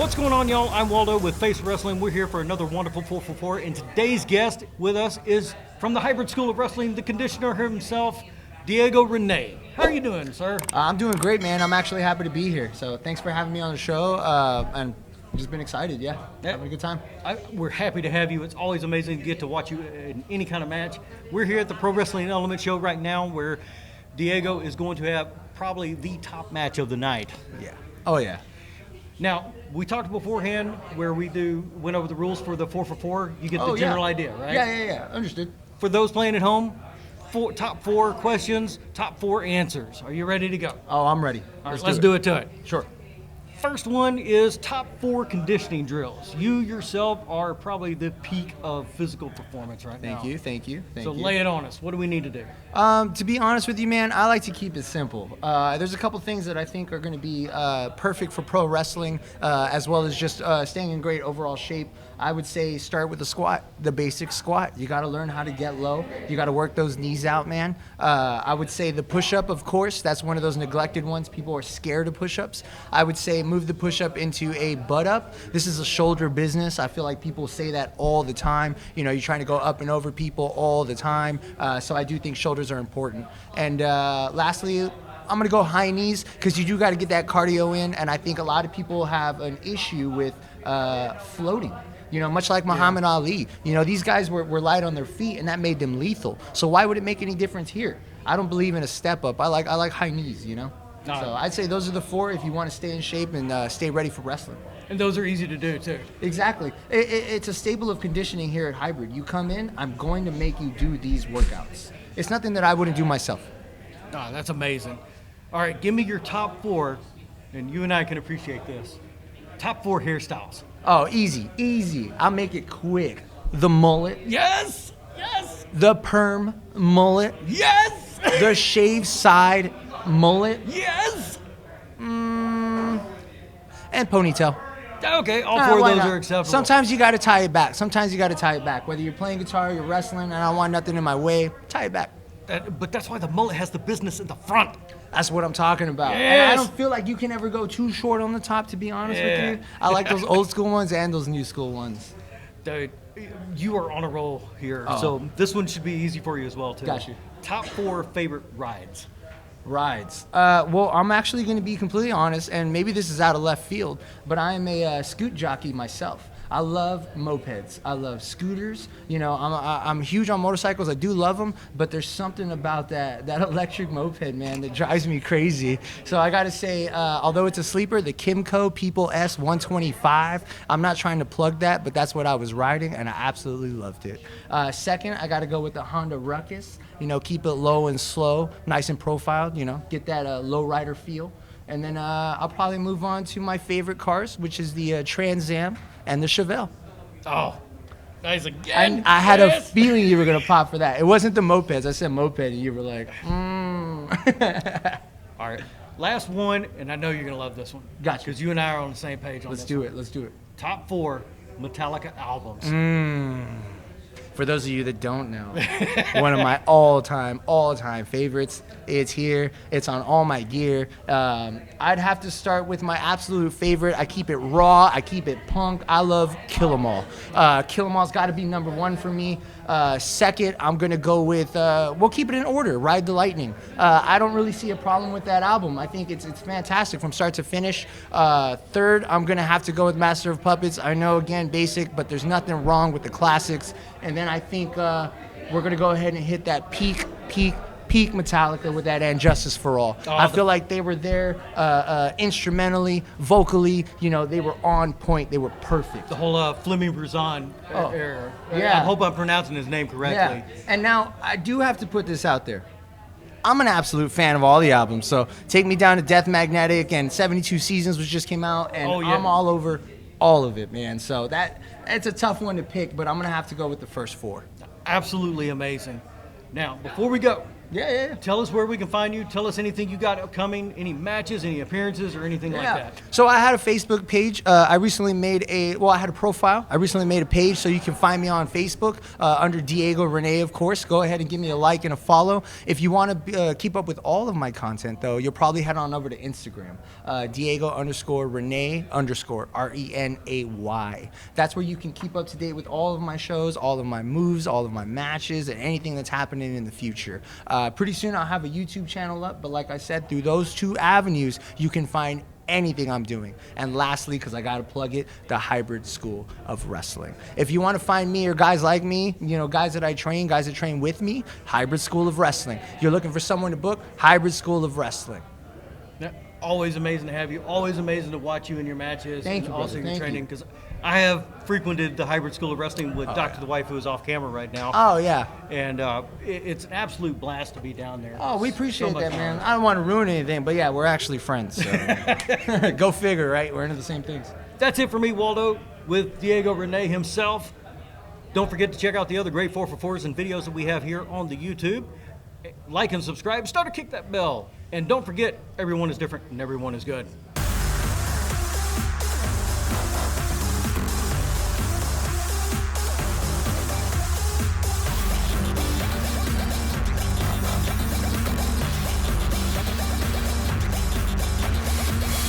What's going on, y'all? I'm Waldo with Face Wrestling. We're here for another wonderful 4for4, and today's guest with us is from the Hybrid School of Wrestling, the conditioner himself, Diego Renay. How are you doing, sir? I'm doing great, man. I'm actually happy to be here. So thanks for having me on the show, and I've just been excited, having a good time. We're happy to have you. It's always amazing to get to watch you in any kind of match. We're here at the Pro Wrestling Element Show right now, where Diego is going to have probably the top match of the night. Yeah. Oh, yeah. Now, we talked beforehand where we went over the rules for the 4for4. You get the general idea, right? Yeah. Understood. For those playing at home, top 4 questions, top 4 answers. Are you ready to go? Oh, I'm ready. All right, let's do it to it. Sure. First one is top 4 conditioning drills. You yourself are probably the peak of physical performance right now. Thank you. So lay it on us. What do we need to do? To be honest with you, man, I like to keep it simple. There's a couple things that I think are going to be perfect for pro wrestling, as well as just staying in great overall shape. I would say start with the squat, the basic squat. You got to learn how to get low. You got to work those knees out, man. I would say the push-up, of course. That's one of those neglected ones. People are scared of push-ups. I would say move the push-up into a butt-up. This is a shoulder business. I feel like people say that all the time. You know, you're trying to go up and over people all the time. So I do think shoulders are important. And lastly, I'm going to go high knees because you do got to get that cardio in. And I think a lot of people have an issue with floating. You know, much like Muhammad Ali. You know, these guys were light on their feet, and that made them lethal. So why would it make any difference here? I don't believe in a step up. I like high knees, you know? So I'd say those are the 4 if you want to stay in shape and stay ready for wrestling. And those are easy to do, too. Exactly. It's a staple of conditioning here at Hybrid. You come in, I'm going to make you do these workouts. It's nothing that I wouldn't do myself. Oh, that's amazing. All right, give me your top 4, and you and I can appreciate this. Top 4 hairstyles. Oh, easy. I'll make it quick. The mullet. Yes. The perm mullet. Yes. The shaved side mullet. Yes. And ponytail. Okay, all 4 of those are acceptable. Sometimes you got to tie it back. Whether you're playing guitar, you're wrestling, and I don't want nothing in my way, tie it back. But that's why the mullet has the business in the front. That's what I'm talking about. Yes. And I don't feel like you can ever go too short on the top, to be honest with you. I like those old school ones and those new school ones. Dude, you are on a roll here. Oh. So this one should be easy for you as well, too. Got you. Top 4 favorite rides. Well, I'm actually going to be completely honest, and maybe this is out of left field, but I am a scoot jockey myself. I love mopeds. I love scooters. You know, I'm huge on motorcycles. I do love them, but there's something about that electric moped, man, that drives me crazy. So I got to say, although it's a sleeper, the Kimco People S125, I'm not trying to plug that, but that's what I was riding, and I absolutely loved it. Second, I got to go with the Honda Ruckus. You know, keep it low and slow, nice and profiled, you know, get that low rider feel. And then I'll probably move on to my favorite cars, which is the Trans Am and the Chevelle. Oh, nice again. I had a feeling you were going to pop for that. It wasn't the mopeds. I said moped, and you were like, All right, last one, and I know you're going to love this one. Gotcha. Because you and I are on the same page on Let's this do one. it. Let's do it. Top 4 Metallica albums. For those of you that don't know, one of my all-time favorites. It's here. It's on all my gear. I'd have to start with my absolute favorite. I keep it raw. I keep it punk. I love Kill 'Em All. Kill 'Em All's got to be number 1 for me. Second, I'm going to go with, we'll keep it in order, Ride the Lightning. I don't really see a problem with that album. I think it's fantastic from start to finish. Third, I'm going to have to go with Master of Puppets. I know, again, basic, but there's nothing wrong with the classics. And then I think we're going to go ahead and hit that peak Metallica with that And Justice for All. I feel like they were there instrumentally, vocally. You know, they were on point. They were perfect. The whole Fleming Bruzon era. Yeah. I hope I'm pronouncing his name correctly. Yeah. And now I do have to put this out there. I'm an absolute fan of all the albums. So take me down to Death Magnetic and 72 Seasons, which just came out. And I'm all over all of it, man. So it's a tough one to pick, but I'm going to have to go with the first 4. Absolutely amazing. Now, before we go, Yeah. Tell us where we can find you. Tell us anything you got upcoming, any matches, any appearances, or anything like that. So I had a Facebook page. I recently made I had a profile. I recently made a page, so you can find me on Facebook under Diego Renay, of course. Go ahead and give me a like and a follow. If you want to keep up with all of my content, though, you'll probably head on over to Instagram, Diego_Renay_ RENAY. That's where you can keep up to date with all of my shows, all of my moves, all of my matches, and anything that's happening in the future. Pretty soon I'll have a YouTube channel up, but like I said, through those two avenues, you can find anything I'm doing. And lastly, because I gotta plug it, the Hybrid School of Wrestling. If you want to find me or guys like me, guys that I train, guys that train with me, Hybrid School of Wrestling. You're looking for someone to book, Hybrid School of Wrestling. Yeah, always amazing to have you. Always amazing to watch you in your matches. Thank you, also brother. your training, because I have frequented the Hybrid School of Wrestling with Dr. The Wife, who is off camera right now. Oh, yeah. And it's an absolute blast to be down there. Oh, we appreciate So that, much man. fun. I don't want to ruin anything, but yeah, we're actually friends. So. Go figure, right? We're into the same things. That's it for me, Waldo, with Diego Renay himself. Don't forget to check out the other great 4for4s and videos that we have here on the YouTube. Like and subscribe. Start to kick that bell. And don't forget, everyone is different and everyone is good.